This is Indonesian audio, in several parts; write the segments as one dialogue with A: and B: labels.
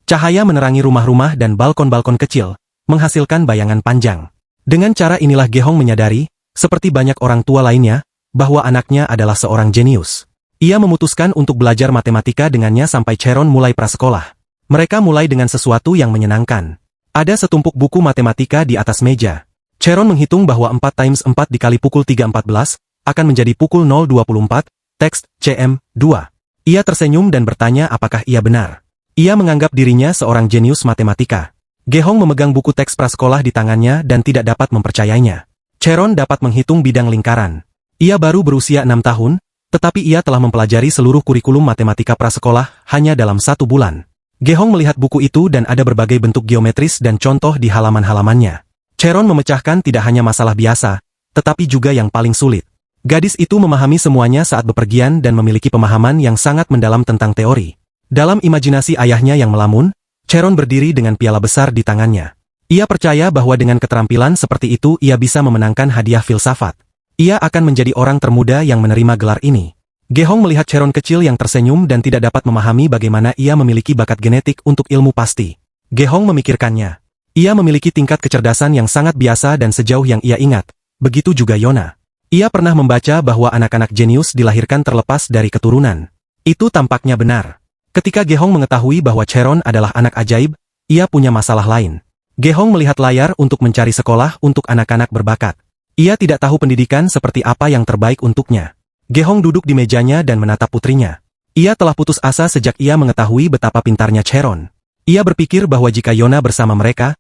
A: Cahaya menerangi rumah-rumah dan balkon-balkon kecil, menghasilkan bayangan panjang. Dengan cara inilah Gehong menyadari, seperti banyak orang tua lainnya, bahwa anaknya adalah seorang jenius. Ia memutuskan untuk belajar matematika dengannya sampai Cheron mulai prasekolah. Mereka mulai dengan sesuatu yang menyenangkan. Ada setumpuk buku matematika di atas meja. Cheron menghitung bahwa 4 times 4 dikali pukul 3:14 akan menjadi pukul 0:24, teks, CM, 2. Ia tersenyum dan bertanya apakah ia benar. Ia menganggap dirinya seorang jenius matematika. Gehong memegang buku teks prasekolah di tangannya dan tidak dapat mempercayainya. Cheron dapat menghitung bidang lingkaran. Ia baru berusia 6 tahun, tetapi ia telah mempelajari seluruh kurikulum matematika prasekolah hanya dalam 1 bulan. Gehong melihat buku itu dan ada berbagai bentuk geometris dan contoh di halaman-halamannya. Cheron memecahkan tidak hanya masalah biasa, tetapi juga yang paling sulit. Gadis itu memahami semuanya saat bepergian dan memiliki pemahaman yang sangat mendalam tentang teori. Dalam imajinasi ayahnya yang melamun, Cheron berdiri dengan piala besar di tangannya. Ia percaya bahwa dengan keterampilan seperti itu ia bisa memenangkan hadiah filsafat. Ia akan menjadi orang termuda yang menerima gelar ini. Gehong melihat Cheron kecil yang tersenyum dan tidak dapat memahami bagaimana ia memiliki bakat genetik untuk ilmu pasti. Gehong memikirkannya. Ia memiliki tingkat kecerdasan yang sangat biasa dan sejauh yang ia ingat. Begitu juga Yona. Ia pernah membaca bahwa anak-anak jenius dilahirkan terlepas dari keturunan. Itu tampaknya benar. Ketika Gehong mengetahui bahwa Cheron adalah anak ajaib, ia punya masalah lain. Gehong melihat layar untuk mencari sekolah untuk anak-anak berbakat. Ia tidak tahu pendidikan seperti apa yang terbaik untuknya. Gehong duduk di mejanya dan menatap putrinya. Ia telah putus asa sejak ia mengetahui betapa pintarnya Cheron. Ia berpikir bahwa jika Yona bersama mereka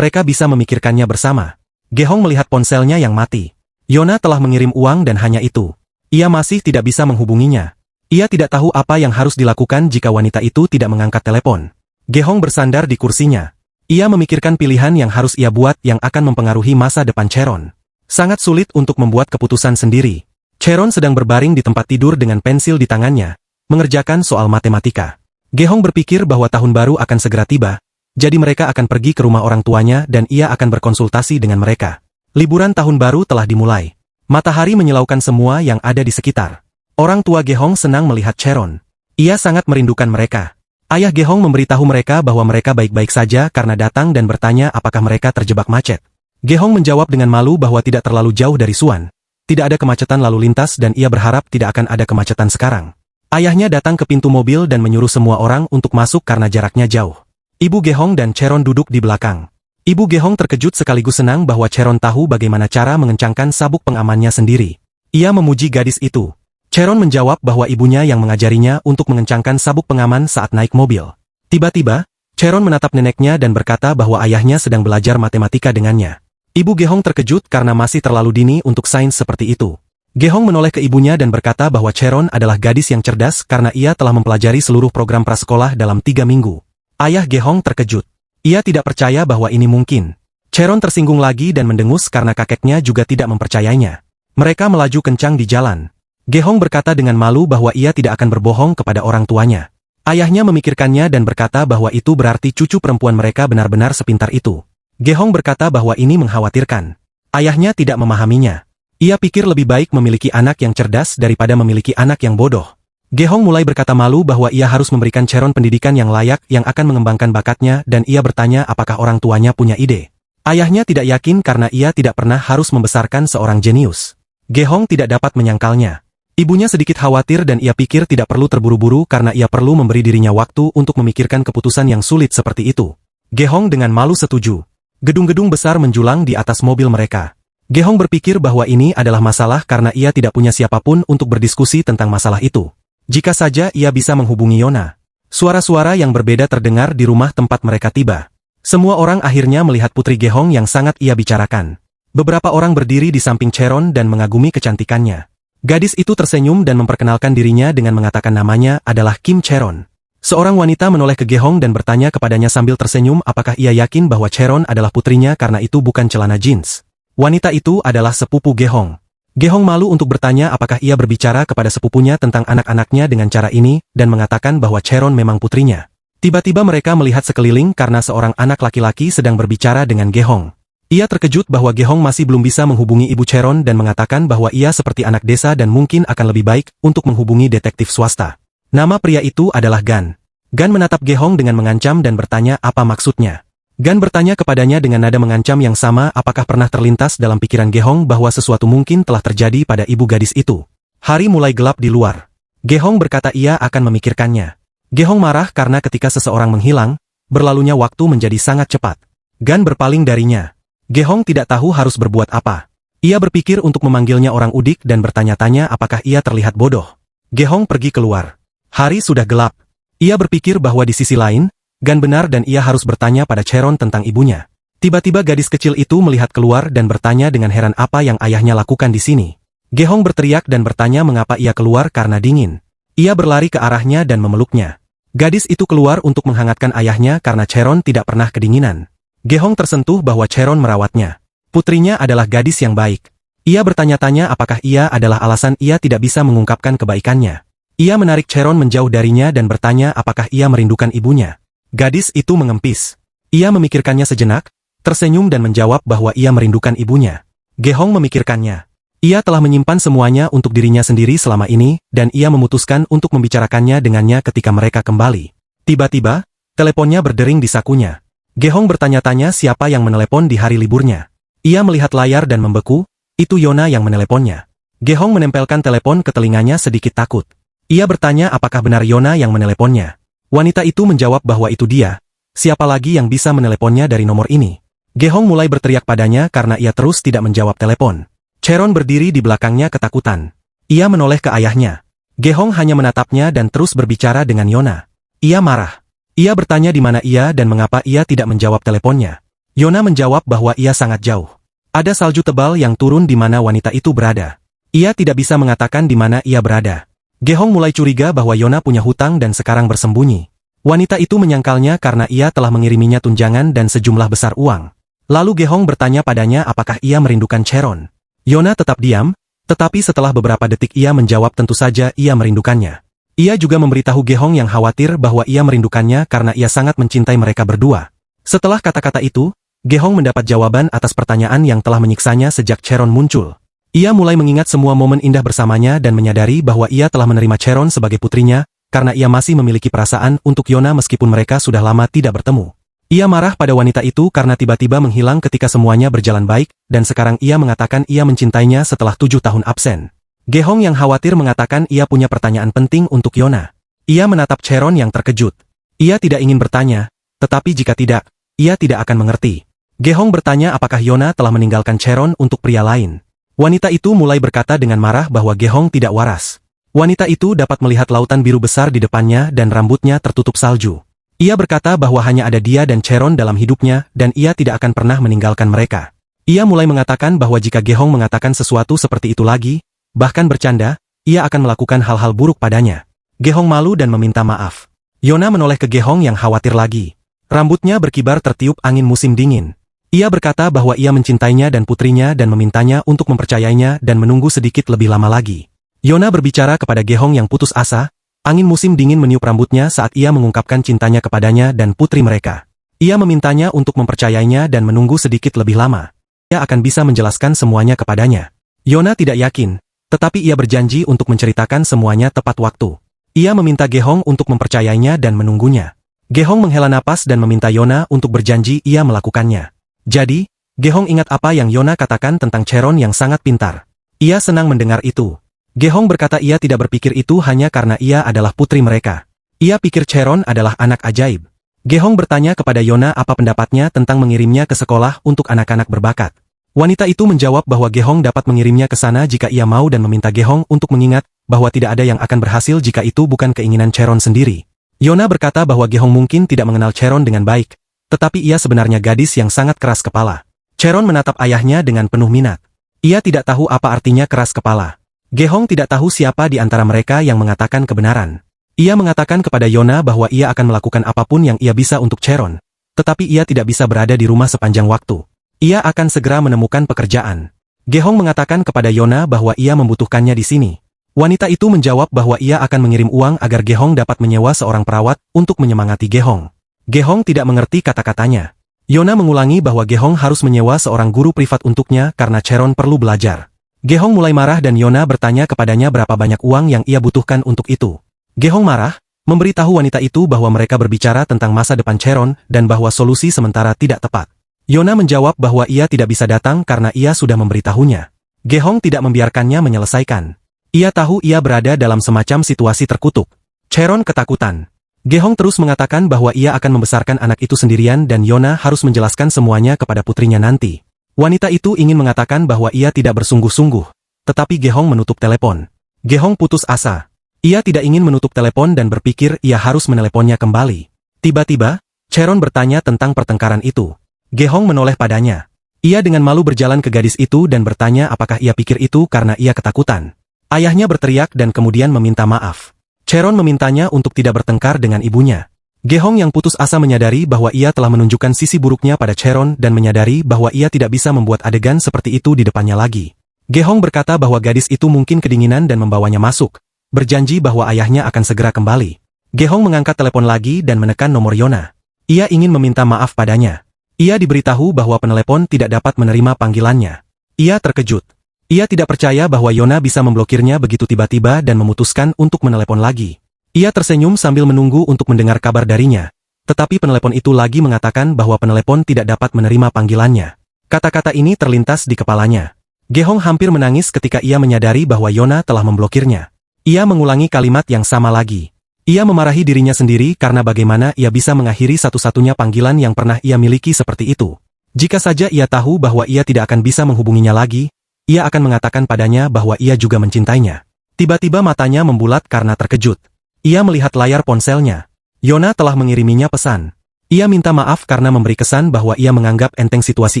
A: bisa memikirkannya bersama. Gehong melihat ponselnya yang mati. Yona telah mengirim uang dan hanya itu. Ia masih tidak bisa menghubunginya. Ia tidak tahu apa yang harus dilakukan jika wanita itu tidak mengangkat telepon. Gehong bersandar di kursinya. Ia memikirkan pilihan yang harus ia buat yang akan mempengaruhi masa depan Cheron. Sangat sulit untuk membuat keputusan sendiri. Cheron sedang berbaring di tempat tidur dengan pensil di tangannya, mengerjakan soal matematika. Gehong berpikir bahwa tahun baru akan segera tiba, jadi mereka akan pergi ke rumah orang tuanya dan ia akan berkonsultasi dengan mereka. Liburan tahun baru telah dimulai. Matahari menyilaukan semua yang ada di sekitar. Orang tua Gehong senang melihat Cheron. Ia sangat merindukan mereka. Ayah Gehong memberitahu mereka bahwa mereka baik-baik saja karena datang dan bertanya apakah mereka terjebak macet. Gehong menjawab dengan malu bahwa tidak terlalu jauh dari Suan. Tidak ada kemacetan lalu lintas dan ia berharap tidak akan ada kemacetan sekarang. Ayahnya datang ke pintu mobil dan menyuruh semua orang untuk masuk karena jaraknya jauh. Ibu Gehong dan Cheron duduk di belakang. Ibu Gehong terkejut sekaligus senang bahwa Cheron tahu bagaimana cara mengencangkan sabuk pengamannya sendiri. Ia memuji gadis itu. Cheron menjawab bahwa ibunya yang mengajarinya untuk mengencangkan sabuk pengaman saat naik mobil. Tiba-tiba, Cheron menatap neneknya dan berkata bahwa ayahnya sedang belajar matematika dengannya. Ibu Gehong terkejut karena masih terlalu dini untuk sains seperti itu. Gehong menoleh ke ibunya dan berkata bahwa Cheron adalah gadis yang cerdas karena ia telah mempelajari seluruh program prasekolah dalam 3 minggu. Ayah Gehong terkejut. Ia tidak percaya bahwa ini mungkin. Cheron tersinggung lagi dan mendengus karena kakeknya juga tidak mempercayainya. Mereka melaju kencang di jalan. Gehong berkata dengan malu bahwa ia tidak akan berbohong kepada orang tuanya. Ayahnya memikirkannya dan berkata bahwa itu berarti cucu perempuan mereka benar-benar sepintar itu. Gehong berkata bahwa ini mengkhawatirkan. Ayahnya tidak memahaminya. Ia pikir lebih baik memiliki anak yang cerdas daripada memiliki anak yang bodoh. Gehong mulai berkata malu bahwa ia harus memberikan Cheron pendidikan yang layak yang akan mengembangkan bakatnya dan ia bertanya apakah orang tuanya punya ide. Ayahnya tidak yakin karena ia tidak pernah harus membesarkan seorang jenius. Gehong tidak dapat menyangkalnya. Ibunya sedikit khawatir dan ia pikir tidak perlu terburu-buru karena ia perlu memberi dirinya waktu untuk memikirkan keputusan yang sulit seperti itu. Gehong dengan malu setuju. Gedung-gedung besar menjulang di atas mobil mereka. Gehong berpikir bahwa ini adalah masalah karena ia tidak punya siapapun untuk berdiskusi tentang masalah itu. Jika saja ia bisa menghubungi Yona. Suara-suara yang berbeda terdengar di rumah tempat mereka tiba. Semua orang akhirnya melihat putri Gehong yang sangat ia bicarakan. Beberapa orang berdiri di samping Cheron dan mengagumi kecantikannya. Gadis itu tersenyum dan memperkenalkan dirinya dengan mengatakan namanya adalah Kim Cheron. Seorang wanita menoleh ke Gehong dan bertanya kepadanya sambil tersenyum apakah ia yakin bahwa Cheron adalah putrinya karena itu bukan celana jeans. Wanita itu adalah sepupu Gehong. Gehong malu untuk bertanya apakah ia berbicara kepada sepupunya tentang anak-anaknya dengan cara ini dan mengatakan bahwa Cheron memang putrinya. Tiba-tiba mereka melihat sekeliling karena seorang anak laki-laki sedang berbicara dengan Gehong. Ia terkejut bahwa Gehong masih belum bisa menghubungi ibu Cheron dan mengatakan bahwa ia seperti anak desa dan mungkin akan lebih baik untuk menghubungi detektif swasta. Nama pria itu adalah Gan. Gan menatap Gehong dengan mengancam dan bertanya apa maksudnya. Gan bertanya kepadanya dengan nada mengancam yang sama apakah pernah terlintas dalam pikiran Gehong bahwa sesuatu mungkin telah terjadi pada ibu gadis itu. Hari mulai gelap di luar. Gehong berkata ia akan memikirkannya. Gehong marah karena ketika seseorang menghilang, berlalunya waktu menjadi sangat cepat. Gan berpaling darinya. Gehong tidak tahu harus berbuat apa. Ia berpikir untuk memanggilnya orang udik dan bertanya-tanya apakah ia terlihat bodoh. Gehong pergi keluar. Hari sudah gelap. Ia berpikir bahwa di sisi lain, Gan benar dan ia harus bertanya pada Cheron tentang ibunya. Tiba-tiba gadis kecil itu melihat keluar dan bertanya dengan heran apa yang ayahnya lakukan di sini. Gehong berteriak dan bertanya mengapa ia keluar karena dingin. Ia berlari ke arahnya dan memeluknya. Gadis itu keluar untuk menghangatkan ayahnya karena Cheron tidak pernah kedinginan. Gehong tersentuh bahwa Cheron merawatnya. Putrinya adalah gadis yang baik. Ia bertanya-tanya apakah ia adalah alasan ia tidak bisa mengungkapkan kebaikannya. Ia menarik Cheron menjauh darinya dan bertanya apakah ia merindukan ibunya. Gadis itu mengempis. Ia memikirkannya sejenak, tersenyum dan menjawab bahwa ia merindukan ibunya. Gehong memikirkannya. Ia telah menyimpan semuanya untuk dirinya sendiri selama ini, dan ia memutuskan untuk membicarakannya dengannya ketika mereka kembali. Tiba-tiba, teleponnya berdering di sakunya. Gehong bertanya-tanya siapa yang menelepon di hari liburnya. Ia melihat layar dan membeku, itu Yona yang meneleponnya. Gehong menempelkan telepon ke telinganya sedikit takut. Ia bertanya apakah benar Yona yang meneleponnya. Wanita itu menjawab bahwa itu dia. Siapa lagi yang bisa meneleponnya dari nomor ini? Gehong mulai berteriak padanya karena ia terus tidak menjawab telepon. Cheron berdiri di belakangnya ketakutan. Ia menoleh ke ayahnya. Gehong hanya menatapnya dan terus berbicara dengan Yona. Ia marah. Ia bertanya di mana ia dan mengapa ia tidak menjawab teleponnya. Yona menjawab bahwa ia sangat jauh. Ada salju tebal yang turun di mana wanita itu berada. Ia tidak bisa mengatakan di mana ia berada. Gehong mulai curiga bahwa Yona punya hutang dan sekarang bersembunyi. Wanita itu menyangkalnya karena ia telah mengiriminya tunjangan dan sejumlah besar uang. Lalu Gehong bertanya padanya apakah ia merindukan Cheron. Yona tetap diam, tetapi setelah beberapa detik ia menjawab tentu saja ia merindukannya. Ia juga memberitahu Gehong yang khawatir bahwa ia merindukannya karena ia sangat mencintai mereka berdua. Setelah kata-kata itu, Gehong mendapat jawaban atas pertanyaan yang telah menyiksanya sejak Cheron muncul. Ia mulai mengingat semua momen indah bersamanya dan menyadari bahwa ia telah menerima Cheron sebagai putrinya, karena ia masih memiliki perasaan untuk Yona meskipun mereka sudah lama tidak bertemu. Ia marah pada wanita itu karena tiba-tiba menghilang ketika semuanya berjalan baik, dan sekarang ia mengatakan ia mencintainya setelah 7 tahun absen. Gehong yang khawatir mengatakan ia punya pertanyaan penting untuk Yona. Ia menatap Cheron yang terkejut. Ia tidak ingin bertanya, tetapi jika tidak, ia tidak akan mengerti. Gehong bertanya apakah Yona telah meninggalkan Cheron untuk pria lain. Wanita itu mulai berkata dengan marah bahwa Gehong tidak waras. Wanita itu dapat melihat lautan biru besar di depannya dan rambutnya tertutup salju. Ia berkata bahwa hanya ada dia dan Cheron dalam hidupnya dan ia tidak akan pernah meninggalkan mereka. Ia mulai mengatakan bahwa jika Gehong mengatakan sesuatu seperti itu lagi, bahkan bercanda, ia akan melakukan hal-hal buruk padanya. Gehong malu dan meminta maaf. Yona menoleh ke Gehong yang khawatir lagi. Rambutnya berkibar tertiup angin musim dingin. Ia berkata bahwa ia mencintainya dan putrinya dan memintanya untuk mempercayainya dan menunggu sedikit lebih lama lagi. Yona berbicara kepada Gehong yang putus asa, angin musim dingin meniup rambutnya saat ia mengungkapkan cintanya kepadanya dan putri mereka. Ia memintanya untuk mempercayainya dan menunggu sedikit lebih lama. Ia akan bisa menjelaskan semuanya kepadanya. Yona tidak yakin, tetapi ia berjanji untuk menceritakan semuanya tepat waktu. Ia meminta Gehong untuk mempercayainya dan menunggunya. Gehong menghela napas dan meminta Yona untuk berjanji ia melakukannya. Jadi, Gehong ingat apa yang Yona katakan tentang Cheron yang sangat pintar. Ia senang mendengar itu. Gehong berkata ia tidak berpikir itu hanya karena ia adalah putri mereka. Ia pikir Cheron adalah anak ajaib. Gehong bertanya kepada Yona apa pendapatnya tentang mengirimnya ke sekolah untuk anak-anak berbakat. Wanita itu menjawab bahwa Gehong dapat mengirimnya ke sana jika ia mau dan meminta Gehong untuk mengingat bahwa tidak ada yang akan berhasil jika itu bukan keinginan Cheron sendiri. Yona berkata bahwa Gehong mungkin tidak mengenal Cheron dengan baik, tetapi ia sebenarnya gadis yang sangat keras kepala. Cheron menatap ayahnya dengan penuh minat. Ia tidak tahu apa artinya keras kepala. Gehong tidak tahu siapa di antara mereka yang mengatakan kebenaran. Ia mengatakan kepada Yona bahwa ia akan melakukan apapun yang ia bisa untuk Cheron, tetapi ia tidak bisa berada di rumah sepanjang waktu. Ia akan segera menemukan pekerjaan. Gehong mengatakan kepada Yona bahwa ia membutuhkannya di sini. Wanita itu menjawab bahwa ia akan mengirim uang agar Gehong dapat menyewa seorang perawat untuk menyemangati Gehong. Gehong tidak mengerti kata-katanya. Yona mengulangi bahwa Gehong harus menyewa seorang guru privat untuknya karena Cheron perlu belajar. Gehong mulai marah dan Yona bertanya kepadanya berapa banyak uang yang ia butuhkan untuk itu. Gehong marah, memberitahu wanita itu bahwa mereka berbicara tentang masa depan Cheron dan bahwa solusi sementara tidak tepat. Yona menjawab bahwa ia tidak bisa datang karena ia sudah memberitahunya. Gehong tidak membiarkannya menyelesaikan. Ia tahu ia berada dalam semacam situasi terkutuk. Cheron ketakutan. Gehong terus mengatakan bahwa ia akan membesarkan anak itu sendirian dan Yona harus menjelaskan semuanya kepada putrinya nanti. Wanita itu ingin mengatakan bahwa ia tidak bersungguh-sungguh, tetapi Gehong menutup telepon. Gehong putus asa. Ia tidak ingin menutup telepon dan berpikir ia harus meneleponnya kembali. Tiba-tiba, Cheron bertanya tentang pertengkaran itu. Gehong menoleh padanya. Ia dengan malu berjalan ke gadis itu dan bertanya apakah ia pikir itu karena ia ketakutan. Ayahnya berteriak dan kemudian meminta maaf. Cheron memintanya untuk tidak bertengkar dengan ibunya. Gehong yang putus asa menyadari bahwa ia telah menunjukkan sisi buruknya pada Cheron dan menyadari bahwa ia tidak bisa membuat adegan seperti itu di depannya lagi. Gehong berkata bahwa gadis itu mungkin kedinginan dan membawanya masuk. Berjanji bahwa ayahnya akan segera kembali. Gehong mengangkat telepon lagi dan menekan nomor Yona. Ia ingin meminta maaf padanya. Ia diberitahu bahwa penelepon tidak dapat menerima panggilannya. Ia terkejut. Ia tidak percaya bahwa Yona bisa memblokirnya begitu tiba-tiba dan memutuskan untuk menelepon lagi. Ia tersenyum sambil menunggu untuk mendengar kabar darinya. Tetapi penelepon itu lagi mengatakan bahwa penelepon tidak dapat menerima panggilannya. Kata-kata ini terlintas di kepalanya. Gehong hampir menangis ketika ia menyadari bahwa Yona telah memblokirnya. Ia mengulangi kalimat yang sama lagi. Ia memarahi dirinya sendiri karena bagaimana ia bisa mengakhiri satu-satunya panggilan yang pernah ia miliki seperti itu. Jika saja ia tahu bahwa ia tidak akan bisa menghubunginya lagi, ia akan mengatakan padanya bahwa ia juga mencintainya. Tiba-tiba matanya membulat karena terkejut. Ia melihat layar ponselnya. Yona telah mengiriminya pesan. Ia minta maaf karena memberi kesan bahwa ia menganggap enteng situasi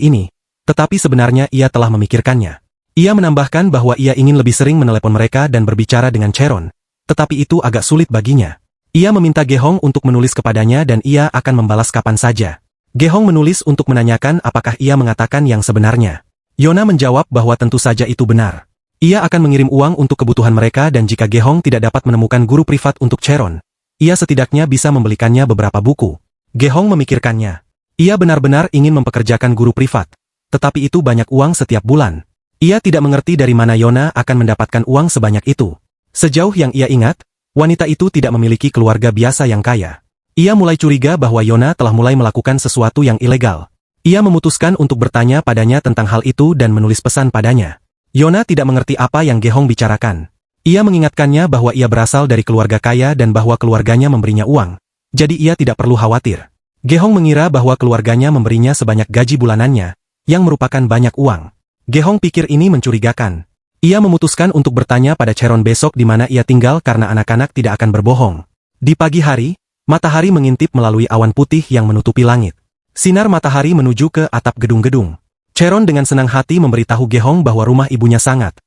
A: ini, tetapi sebenarnya ia telah memikirkannya. Ia menambahkan bahwa ia ingin lebih sering menelepon mereka dan berbicara dengan Cheron, tetapi itu agak sulit baginya. Ia meminta Gehong untuk menulis kepadanya dan ia akan membalas kapan saja. Gehong menulis untuk menanyakan apakah ia mengatakan yang sebenarnya. Yona menjawab bahwa tentu saja itu benar. Ia akan mengirim uang untuk kebutuhan mereka dan jika Gehong tidak dapat menemukan guru privat untuk Cheron, ia setidaknya bisa membelikannya beberapa buku. Gehong memikirkannya. Ia benar-benar ingin mempekerjakan guru privat, tetapi itu banyak uang setiap bulan. Ia tidak mengerti dari mana Yona akan mendapatkan uang sebanyak itu. Sejauh yang ia ingat, wanita itu tidak memiliki keluarga biasa yang kaya. Ia mulai curiga bahwa Yona telah mulai melakukan sesuatu yang ilegal. Ia memutuskan untuk bertanya padanya tentang hal itu dan menulis pesan padanya. Yona tidak mengerti apa yang Gehong bicarakan. Ia mengingatkannya bahwa ia berasal dari keluarga kaya dan bahwa keluarganya memberinya uang. Jadi ia tidak perlu khawatir. Gehong mengira bahwa keluarganya memberinya sebanyak gaji bulanannya, yang merupakan banyak uang. Gehong pikir ini mencurigakan. Ia memutuskan untuk bertanya pada Cheron besok di mana ia tinggal karena anak-anak tidak akan berbohong. Di pagi hari, matahari mengintip melalui awan putih yang menutupi langit. Sinar matahari menuju ke atap gedung-gedung. Cheron dengan senang hati memberitahu Gehong bahwa rumah ibunya sangat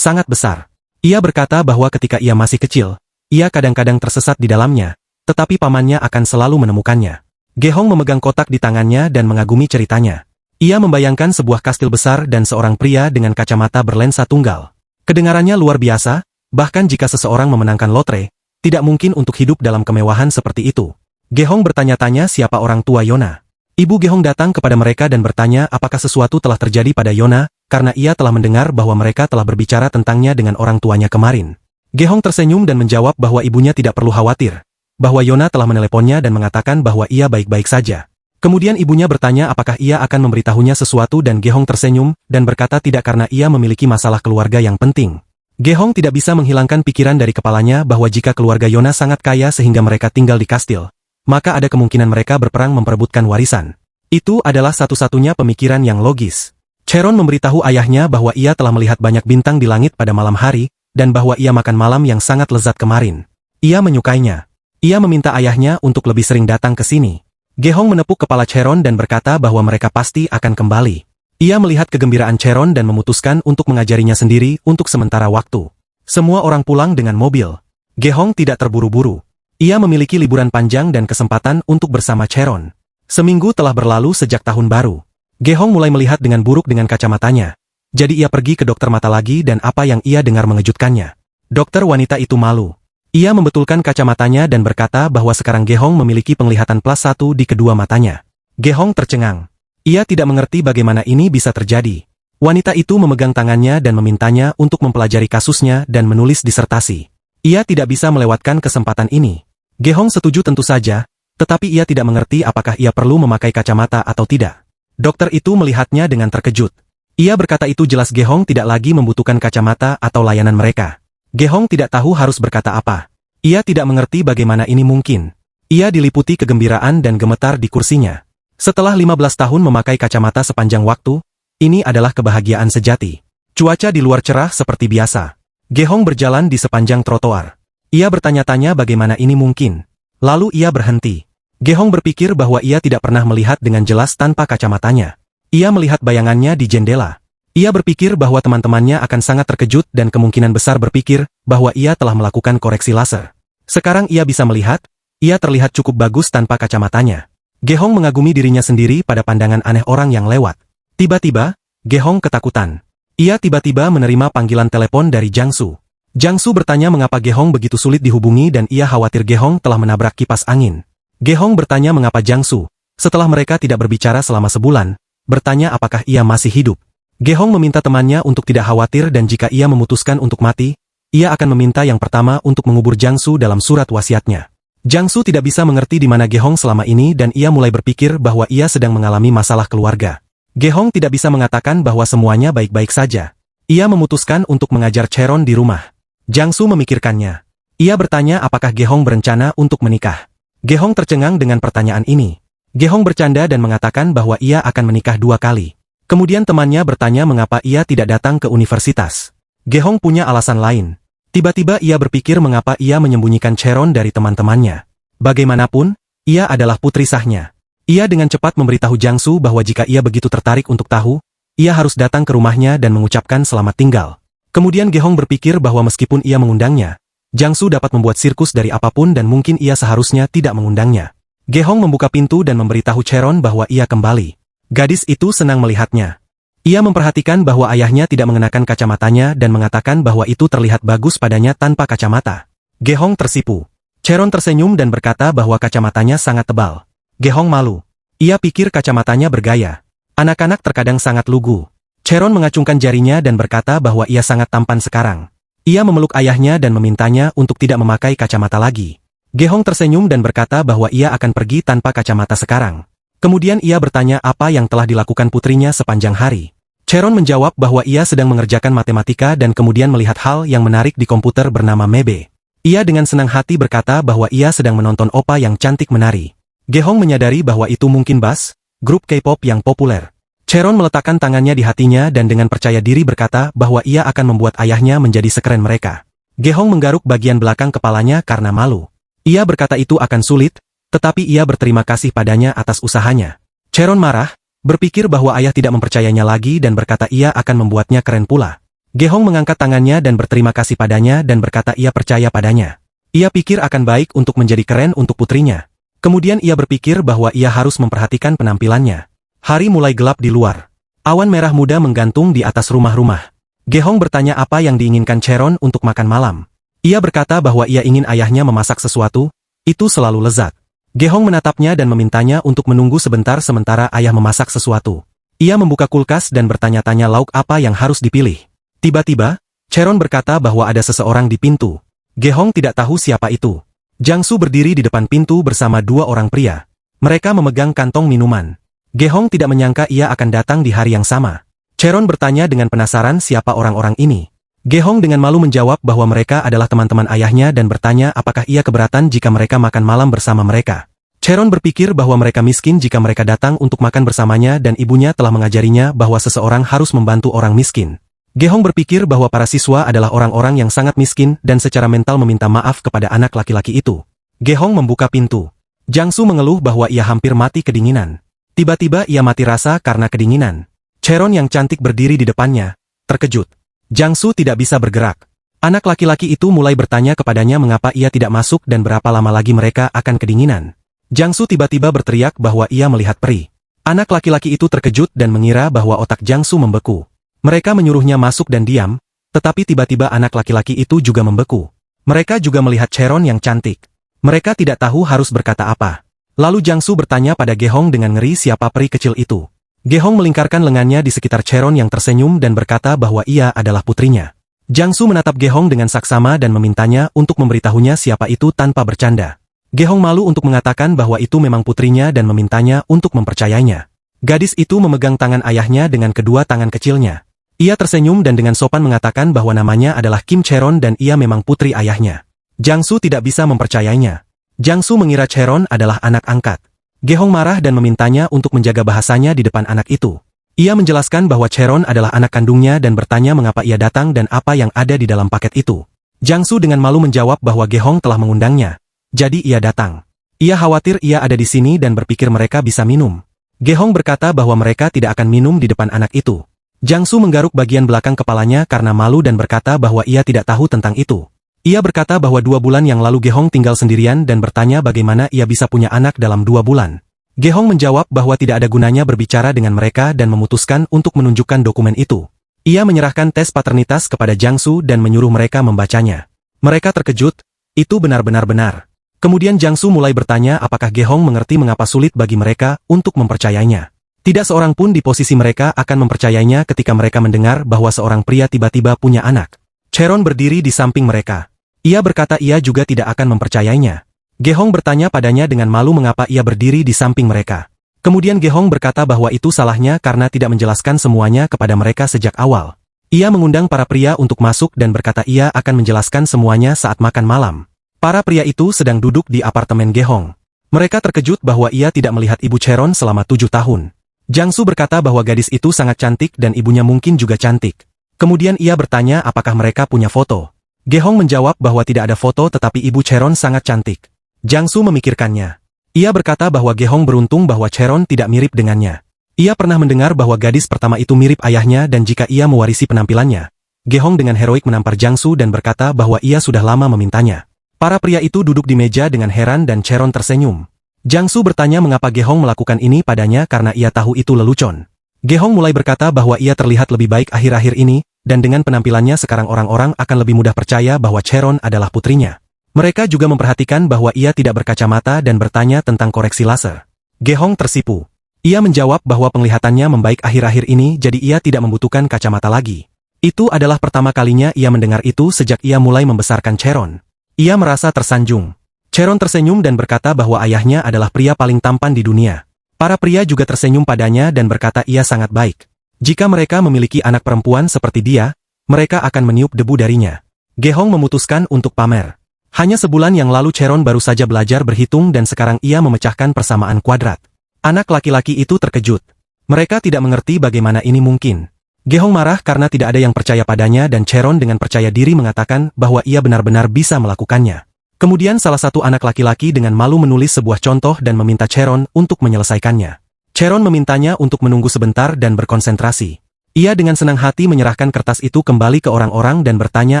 A: besar. Ia berkata bahwa ketika ia masih kecil, ia kadang-kadang tersesat di dalamnya, tetapi pamannya akan selalu menemukannya. Gehong memegang kotak di tangannya dan mengagumi ceritanya. Ia membayangkan sebuah kastil besar dan seorang pria dengan kacamata berlensa tunggal. Kedengarannya luar biasa, bahkan jika seseorang memenangkan lotre, tidak mungkin untuk hidup dalam kemewahan seperti itu. Gehong bertanya-tanya siapa orang tua Yona. Ibu Gehong datang kepada mereka dan bertanya apakah sesuatu telah terjadi pada Yona, karena ia telah mendengar bahwa mereka telah berbicara tentangnya dengan orang tuanya kemarin. Gehong tersenyum dan menjawab bahwa ibunya tidak perlu khawatir, bahwa Yona telah meneleponnya dan mengatakan bahwa ia baik-baik saja. Kemudian ibunya bertanya apakah ia akan memberitahunya sesuatu dan Gehong tersenyum dan berkata tidak karena ia memiliki masalah keluarga yang penting. Gehong tidak bisa menghilangkan pikiran dari kepalanya bahwa jika keluarga Yona sangat kaya sehingga mereka tinggal di kastil, maka ada kemungkinan mereka berperang memperebutkan warisan. Itu adalah satu-satunya pemikiran yang logis. Cheron memberitahu ayahnya bahwa ia telah melihat banyak bintang di langit pada malam hari, dan bahwa ia makan malam yang sangat lezat kemarin. Ia menyukainya. Ia meminta ayahnya untuk lebih sering datang ke sini. Gehong menepuk kepala Cheron dan berkata bahwa mereka pasti akan kembali. Ia melihat kegembiraan Cheron dan memutuskan untuk mengajarinya sendiri untuk sementara waktu. Semua orang pulang dengan mobil. Gehong tidak terburu-buru. Ia memiliki liburan panjang dan kesempatan untuk bersama Cheron. Seminggu telah berlalu sejak tahun baru. Gehong mulai melihat dengan buruk dengan kacamatanya. Jadi ia pergi ke dokter mata lagi dan apa yang ia dengar mengejutkannya. Dokter wanita itu malu. Ia membetulkan kacamatanya dan berkata bahwa sekarang Gehong memiliki penglihatan +1 di kedua matanya. Gehong tercengang. Ia tidak mengerti bagaimana ini bisa terjadi. Wanita itu memegang tangannya dan memintanya untuk mempelajari kasusnya dan menulis disertasi. Ia tidak bisa melewatkan kesempatan ini. Gehong setuju tentu saja, tetapi ia tidak mengerti apakah ia perlu memakai kacamata atau tidak. Dokter itu melihatnya dengan terkejut. Ia berkata itu jelas Gehong tidak lagi membutuhkan kacamata atau layanan mereka. Gehong tidak tahu harus berkata apa. Ia tidak mengerti bagaimana ini mungkin. Ia diliputi kegembiraan dan gemetar di kursinya. Setelah 15 tahun memakai kacamata sepanjang waktu, ini adalah kebahagiaan sejati. Cuaca di luar cerah seperti biasa. Gehong berjalan di sepanjang trotoar. Ia bertanya-tanya bagaimana ini mungkin. Lalu ia berhenti. Gehong berpikir bahwa ia tidak pernah melihat dengan jelas tanpa kacamatanya. Ia melihat bayangannya di jendela. Ia berpikir bahwa teman-temannya akan sangat terkejut dan kemungkinan besar berpikir bahwa ia telah melakukan koreksi laser. Sekarang ia bisa melihat, ia terlihat cukup bagus tanpa kacamatanya. Gehong mengagumi dirinya sendiri pada pandangan aneh orang yang lewat. Tiba-tiba, Gehong ketakutan. Ia tiba-tiba menerima panggilan telepon dari Jiangsu. Jiangsu bertanya mengapa Gehong begitu sulit dihubungi dan ia khawatir Gehong telah menabrak kipas angin. Gehong bertanya mengapa Jiangsu, setelah mereka tidak berbicara selama sebulan, bertanya apakah ia masih hidup. Gehong meminta temannya untuk tidak khawatir dan jika ia memutuskan untuk mati, ia akan meminta yang pertama untuk mengubur Jiangsu dalam surat wasiatnya. Jiangsu tidak bisa mengerti di mana Gehong selama ini dan ia mulai berpikir bahwa ia sedang mengalami masalah keluarga. Gehong tidak bisa mengatakan bahwa semuanya baik-baik saja. Ia memutuskan untuk mengajar Cheron di rumah. Jiangsu memikirkannya. Ia bertanya apakah Gehong berencana untuk menikah. Gehong tercengang dengan pertanyaan ini. Gehong bercanda dan mengatakan bahwa ia akan menikah 2 kali. Kemudian temannya bertanya mengapa ia tidak datang ke universitas. Gehong punya alasan lain. Tiba-tiba ia berpikir mengapa ia menyembunyikan Cheron dari teman-temannya. Bagaimanapun, ia adalah putri sahnya. Ia dengan cepat memberitahu Jiangsu bahwa jika ia begitu tertarik untuk tahu, ia harus datang ke rumahnya dan mengucapkan selamat tinggal. Kemudian Gehong berpikir bahwa meskipun ia mengundangnya, Jiangsu dapat membuat sirkus dari apapun dan mungkin ia seharusnya tidak mengundangnya. Gehong membuka pintu dan memberitahu Cheron bahwa ia kembali. Gadis itu senang melihatnya. Ia memperhatikan bahwa ayahnya tidak mengenakan kacamatanya dan mengatakan bahwa itu terlihat bagus padanya tanpa kacamata. Gehong tersipu. Cheron tersenyum dan berkata bahwa kacamatanya sangat tebal. Gehong malu. Ia pikir kacamatanya bergaya. Anak-anak terkadang sangat lugu. Cheron mengacungkan jarinya dan berkata bahwa ia sangat tampan sekarang. Ia memeluk ayahnya dan memintanya untuk tidak memakai kacamata lagi. Gehong tersenyum dan berkata bahwa ia akan pergi tanpa kacamata sekarang. Kemudian ia bertanya apa yang telah dilakukan putrinya sepanjang hari. Cheron menjawab bahwa ia sedang mengerjakan matematika dan kemudian melihat hal yang menarik di komputer bernama Mebe. Ia dengan senang hati berkata bahwa ia sedang menonton opa yang cantik menari. Gehong menyadari bahwa itu mungkin Bass, grup K-pop yang populer. Cheron meletakkan tangannya di hatinya dan dengan percaya diri berkata bahwa ia akan membuat ayahnya menjadi sekeren mereka. Gehong menggaruk bagian belakang kepalanya karena malu. Ia berkata itu akan sulit, tetapi ia berterima kasih padanya atas usahanya. Cheron marah, berpikir bahwa ayah tidak mempercayainya lagi dan berkata ia akan membuatnya keren pula. Gehong mengangkat tangannya dan berterima kasih padanya dan berkata ia percaya padanya. Ia pikir akan baik untuk menjadi keren untuk putrinya. Kemudian ia berpikir bahwa ia harus memperhatikan penampilannya. Hari mulai gelap di luar. Awan merah muda menggantung di atas rumah-rumah. Gehong bertanya apa yang diinginkan Cheron untuk makan malam. Ia berkata bahwa ia ingin ayahnya memasak sesuatu, itu selalu lezat. Gehong menatapnya dan memintanya untuk menunggu sebentar sementara ayah memasak sesuatu. Ia membuka kulkas dan bertanya-tanya lauk apa yang harus dipilih. Tiba-tiba, Cheron berkata bahwa ada seseorang di pintu. Gehong tidak tahu siapa itu. Jiangsu berdiri di depan pintu bersama 2 orang pria. Mereka memegang kantong minuman. Gehong tidak menyangka ia akan datang di hari yang sama. Cheron bertanya dengan penasaran siapa orang-orang ini. Gehong dengan malu menjawab bahwa mereka adalah teman-teman ayahnya dan bertanya apakah ia keberatan jika mereka makan malam bersama mereka. Cheron berpikir bahwa mereka miskin jika mereka datang untuk makan bersamanya dan ibunya telah mengajarinya bahwa seseorang harus membantu orang miskin. Gehong berpikir bahwa para siswa adalah orang-orang yang sangat miskin dan secara mental meminta maaf kepada anak laki-laki itu. Gehong membuka pintu. Jiangsu mengeluh bahwa ia hampir mati kedinginan. Tiba-tiba ia mati rasa karena kedinginan. Cheron yang cantik berdiri di depannya, terkejut. Jiangsu tidak bisa bergerak. Anak laki-laki itu mulai bertanya kepadanya mengapa ia tidak masuk dan berapa lama lagi mereka akan kedinginan. Jiangsu tiba-tiba berteriak bahwa ia melihat peri. Anak laki-laki itu terkejut dan mengira bahwa otak Jiangsu membeku. Mereka menyuruhnya masuk dan diam, tetapi tiba-tiba anak laki-laki itu juga membeku. Mereka juga melihat Cheron yang cantik. Mereka tidak tahu harus berkata apa. Lalu Jiangsu bertanya pada Gehong dengan ngeri siapa peri kecil itu. Gehong melingkarkan lengannya di sekitar Cheron yang tersenyum dan berkata bahwa ia adalah putrinya. Jiangsu menatap Gehong dengan saksama dan memintanya untuk memberitahunya siapa itu tanpa bercanda. Gehong malu untuk mengatakan bahwa itu memang putrinya dan memintanya untuk mempercayainya. Gadis itu memegang tangan ayahnya dengan kedua tangan kecilnya. Ia tersenyum dan dengan sopan mengatakan bahwa namanya adalah Kim Cheron dan ia memang putri ayahnya. Jiang Su tidak bisa mempercayainya. Jiang Su mengira Cheron adalah anak angkat. Gehong marah dan memintanya untuk menjaga bahasanya di depan anak itu. Ia menjelaskan bahwa Cheron adalah anak kandungnya dan bertanya mengapa ia datang dan apa yang ada di dalam paket itu. Jiang Su dengan malu menjawab bahwa Gehong telah mengundangnya. Jadi ia datang. Ia khawatir ia ada di sini dan berpikir mereka bisa minum. Gehong berkata bahwa mereka tidak akan minum di depan anak itu. Jiang Su menggaruk bagian belakang kepalanya karena malu dan berkata bahwa ia tidak tahu tentang itu. Ia berkata bahwa 2 bulan yang lalu Gehong tinggal sendirian dan bertanya bagaimana ia bisa punya anak dalam 2 bulan. Gehong menjawab bahwa tidak ada gunanya berbicara dengan mereka dan memutuskan untuk menunjukkan dokumen itu. Ia menyerahkan tes paternitas kepada Jiang Su dan menyuruh mereka membacanya. Mereka terkejut, itu benar-benar benar. Kemudian Jiang Su mulai bertanya apakah Gehong mengerti mengapa sulit bagi mereka untuk mempercayainya. Tidak seorang pun di posisi mereka akan mempercayainya ketika mereka mendengar bahwa seorang pria tiba-tiba punya anak. Cheron berdiri di samping mereka. Ia berkata ia juga tidak akan mempercayainya. Gehong bertanya padanya dengan malu mengapa ia berdiri di samping mereka. Kemudian Gehong berkata bahwa itu salahnya karena tidak menjelaskan semuanya kepada mereka sejak awal. Ia mengundang para pria untuk masuk dan berkata ia akan menjelaskan semuanya saat makan malam. Para pria itu sedang duduk di apartemen Gehong. Mereka terkejut bahwa ia tidak melihat ibu Cheron selama 7 tahun. Jiang Su berkata bahwa gadis itu sangat cantik dan ibunya mungkin juga cantik. Kemudian ia bertanya apakah mereka punya foto. Gehong menjawab bahwa tidak ada foto tetapi ibu Cheron sangat cantik. Jiang Su memikirkannya. Ia berkata bahwa Gehong beruntung bahwa Cheron tidak mirip dengannya. Ia pernah mendengar bahwa gadis pertama itu mirip ayahnya dan jika ia mewarisi penampilannya. Gehong dengan heroik menampar Jiang Su dan berkata bahwa ia sudah lama memintanya. Para pria itu duduk di meja dengan heran dan Cheron tersenyum. Jiang Su bertanya mengapa Gehong melakukan ini padanya karena ia tahu itu lelucon. Gehong mulai berkata bahwa ia terlihat lebih baik akhir-akhir ini, dan dengan penampilannya sekarang orang-orang akan lebih mudah percaya bahwa Cheron adalah putrinya. Mereka juga memperhatikan bahwa ia tidak berkacamata dan bertanya tentang koreksi laser. Gehong tersipu. Ia menjawab bahwa penglihatannya membaik akhir-akhir ini jadi ia tidak membutuhkan kacamata lagi. Itu adalah pertama kalinya ia mendengar itu sejak ia mulai membesarkan Cheron. Ia merasa tersanjung. Cheron tersenyum dan berkata bahwa ayahnya adalah pria paling tampan di dunia. Para pria juga tersenyum padanya dan berkata ia sangat baik. Jika mereka memiliki anak perempuan seperti dia, mereka akan meniup debu darinya. Gehong memutuskan untuk pamer. Hanya sebulan yang lalu Cheron baru saja belajar berhitung dan sekarang ia memecahkan persamaan kuadrat. Anak laki-laki itu terkejut. Mereka tidak mengerti bagaimana ini mungkin. Gehong marah karena tidak ada yang percaya padanya dan Cheron dengan percaya diri mengatakan bahwa ia benar-benar bisa melakukannya. Kemudian salah satu anak laki-laki dengan malu menulis sebuah contoh dan meminta Cheron untuk menyelesaikannya. Cheron memintanya untuk menunggu sebentar dan berkonsentrasi. Ia dengan senang hati menyerahkan kertas itu kembali ke orang-orang dan bertanya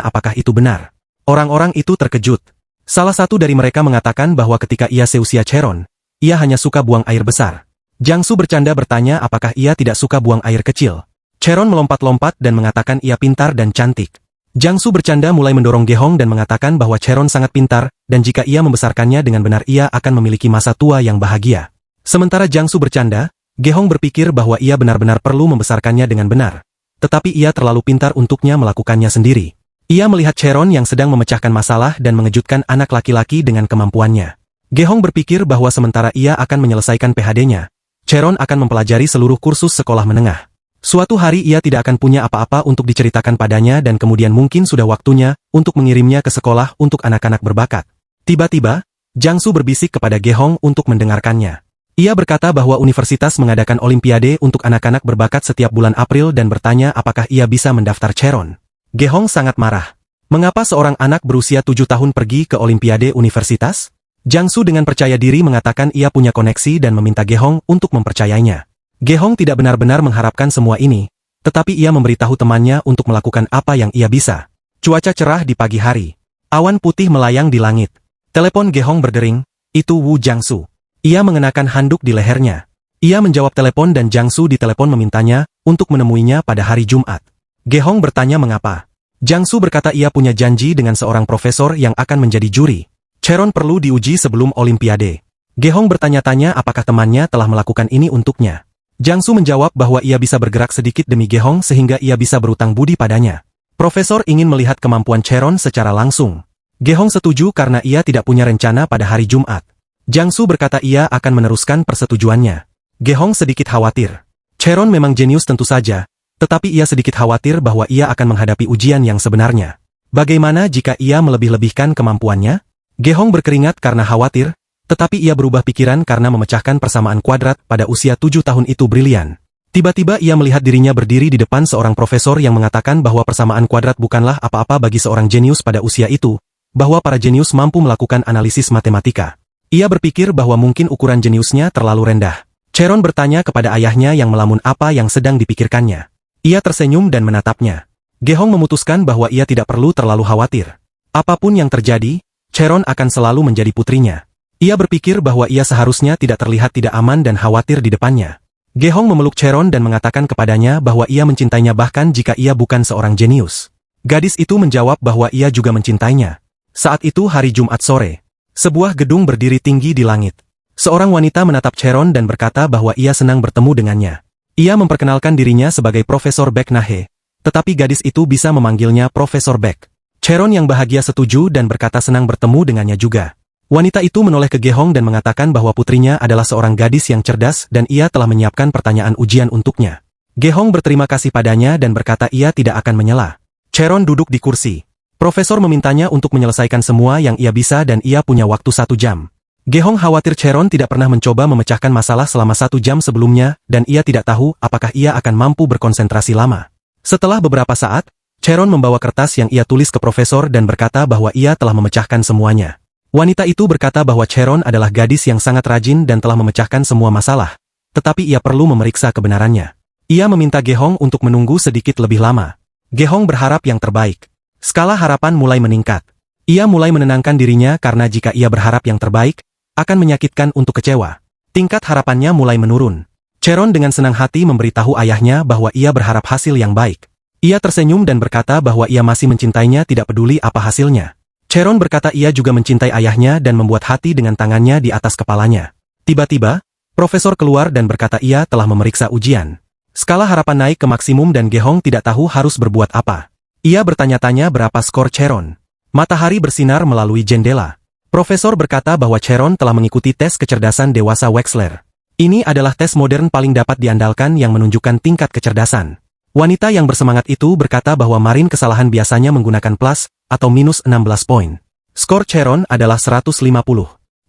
A: apakah itu benar. Orang-orang itu terkejut. Salah satu dari mereka mengatakan bahwa ketika ia seusia Cheron, ia hanya suka buang air besar. Jiang Su bercanda bertanya apakah ia tidak suka buang air kecil. Cheron melompat-lompat dan mengatakan ia pintar dan cantik. Jiang Su bercanda mulai mendorong Gehong dan mengatakan bahwa Cheron sangat pintar, dan jika ia membesarkannya dengan benar ia akan memiliki masa tua yang bahagia. Sementara Jiang Su bercanda, Gehong berpikir bahwa ia benar-benar perlu membesarkannya dengan benar. Tetapi ia terlalu pintar untuknya melakukannya sendiri. Ia melihat Cheron yang sedang memecahkan masalah dan mengejutkan anak laki-laki dengan kemampuannya. Gehong berpikir bahwa sementara ia akan menyelesaikan PhD-nya, Cheron akan mempelajari seluruh kursus sekolah menengah. Suatu hari ia tidak akan punya apa-apa untuk diceritakan padanya dan kemudian mungkin sudah waktunya untuk mengirimnya ke sekolah untuk anak-anak berbakat. Tiba-tiba, Jiang Su berbisik kepada Gehong untuk mendengarkannya. Ia berkata bahwa universitas mengadakan olimpiade untuk anak-anak berbakat setiap bulan April dan bertanya apakah ia bisa mendaftar Cheron. Gehong sangat marah. Mengapa seorang anak berusia 7 tahun pergi ke olimpiade universitas? Jiang Su dengan percaya diri mengatakan ia punya koneksi dan meminta Gehong untuk mempercayainya. Gehong tidak benar-benar mengharapkan semua ini, tetapi ia memberitahu temannya untuk melakukan apa yang ia bisa. Cuaca cerah di pagi hari. Awan putih melayang di langit. Telepon Gehong berdering, itu Wu Jiang Su. Ia mengenakan handuk di lehernya. Ia menjawab telepon dan Jiang Su ditelepon memintanya untuk menemuinya pada hari Jumat. Gehong bertanya mengapa. Jiang Su berkata ia punya janji dengan seorang profesor yang akan menjadi juri. Cheron perlu diuji sebelum olimpiade. Gehong bertanya-tanya apakah temannya telah melakukan ini untuknya. Jiang Su menjawab bahwa ia bisa bergerak sedikit demi Gehong sehingga ia bisa berutang budi padanya. Profesor ingin melihat kemampuan Cheron secara langsung. Gehong setuju karena ia tidak punya rencana pada hari Jumat. Jiangsu berkata ia akan meneruskan persetujuannya. Gehong sedikit khawatir. Cheron memang jenius tentu saja, tetapi ia sedikit khawatir bahwa ia akan menghadapi ujian yang sebenarnya. Bagaimana jika ia melebih-lebihkan kemampuannya? Gehong berkeringat karena khawatir, tetapi ia berubah pikiran karena memecahkan persamaan kuadrat pada usia 7 tahun itu brilian. Tiba-tiba ia melihat dirinya berdiri di depan seorang profesor yang mengatakan bahwa persamaan kuadrat bukanlah apa-apa bagi seorang jenius pada usia itu, bahwa para jenius mampu melakukan analisis matematika. Ia berpikir bahwa mungkin ukuran jeniusnya terlalu rendah. Cheron bertanya kepada ayahnya yang melamun apa yang sedang dipikirkannya. Ia tersenyum dan menatapnya. Gehong memutuskan bahwa ia tidak perlu terlalu khawatir. Apapun yang terjadi, Cheron akan selalu menjadi putrinya. Ia berpikir bahwa ia seharusnya tidak terlihat tidak aman dan khawatir di depannya. Gehong memeluk Cheron dan mengatakan kepadanya bahwa ia mencintainya bahkan jika ia bukan seorang jenius. Gadis itu menjawab bahwa ia juga mencintainya. Saat itu hari Jumat sore. Sebuah gedung berdiri tinggi di langit. Seorang wanita menatap Cheron dan berkata bahwa ia senang bertemu dengannya. Ia memperkenalkan dirinya sebagai Profesor Beck Nahe, tetapi gadis itu bisa memanggilnya Profesor Beck. Cheron yang bahagia setuju dan berkata senang bertemu dengannya juga. Wanita itu menoleh ke Gehong dan mengatakan bahwa putrinya adalah seorang gadis yang cerdas dan ia telah menyiapkan pertanyaan ujian untuknya. Gehong berterima kasih padanya dan berkata ia tidak akan menyela. Cheron duduk di kursi. Profesor memintanya untuk menyelesaikan semua yang ia bisa dan ia punya waktu 1 jam. Gehong khawatir Cheron tidak pernah mencoba memecahkan masalah selama 1 jam sebelumnya dan ia tidak tahu apakah ia akan mampu berkonsentrasi lama. Setelah beberapa saat, Cheron membawa kertas yang ia tulis ke profesor dan berkata bahwa ia telah memecahkan semuanya. Wanita itu berkata bahwa Cheron adalah gadis yang sangat rajin dan telah memecahkan semua masalah, tetapi ia perlu memeriksa kebenarannya. Ia meminta Gehong untuk menunggu sedikit lebih lama. Gehong berharap yang terbaik. Skala harapan mulai meningkat. Ia mulai menenangkan dirinya karena jika ia berharap yang terbaik, akan menyakitkan untuk kecewa. Tingkat harapannya mulai menurun. Cheron dengan senang hati memberitahu ayahnya bahwa ia berharap hasil yang baik. Ia tersenyum dan berkata bahwa ia masih mencintainya tidak peduli apa hasilnya. Cheron berkata ia juga mencintai ayahnya dan membuat hati dengan tangannya di atas kepalanya. Tiba-tiba, profesor keluar dan berkata ia telah memeriksa ujian. Skala harapan naik ke maksimum dan Gehong tidak tahu harus berbuat apa. Ia bertanya-tanya berapa skor Cheron. Matahari bersinar melalui jendela. Profesor berkata bahwa Cheron telah mengikuti tes kecerdasan dewasa Wechsler. Ini adalah tes modern paling dapat diandalkan yang menunjukkan tingkat kecerdasan. Wanita yang bersemangat itu berkata bahwa margin kesalahan biasanya menggunakan plus atau minus 16 poin. Skor Cheron adalah 150.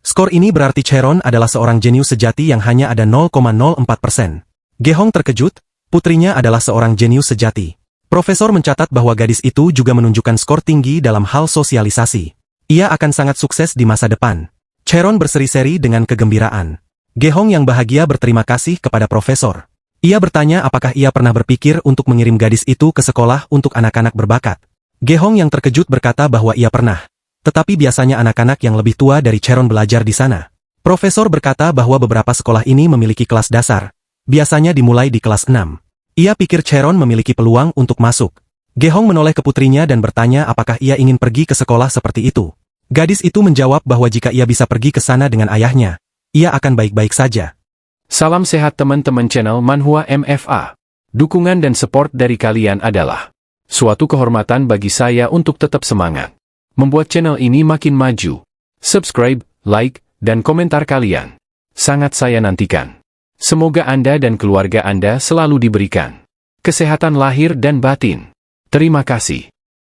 A: Skor ini berarti Cheron adalah seorang jenius sejati yang hanya ada 0,04%. Gehong terkejut, putrinya adalah seorang jenius sejati. Profesor mencatat bahwa gadis itu juga menunjukkan skor tinggi dalam hal sosialisasi. Ia akan sangat sukses di masa depan. Cheron berseri-seri dengan kegembiraan. Gehong yang bahagia berterima kasih kepada profesor. Ia bertanya apakah ia pernah berpikir untuk mengirim gadis itu ke sekolah untuk anak-anak berbakat. Gehong yang terkejut berkata bahwa ia pernah. Tetapi biasanya anak-anak yang lebih tua dari Cheron belajar di sana. Profesor berkata bahwa beberapa sekolah ini memiliki kelas dasar. Biasanya dimulai di kelas 6. Ia pikir Cheron memiliki peluang untuk masuk. Gehong menoleh ke putrinya dan bertanya apakah ia ingin pergi ke sekolah seperti itu. Gadis itu menjawab bahwa jika ia bisa pergi ke sana dengan ayahnya, ia akan baik-baik saja.
B: Salam sehat teman-teman channel Manhwa MFA. Dukungan dan support dari kalian adalah suatu kehormatan bagi saya untuk tetap semangat membuat channel ini makin maju. Subscribe, like, dan komentar kalian sangat saya nantikan. Semoga Anda dan keluarga Anda selalu diberikan kesehatan lahir dan batin. Terima kasih.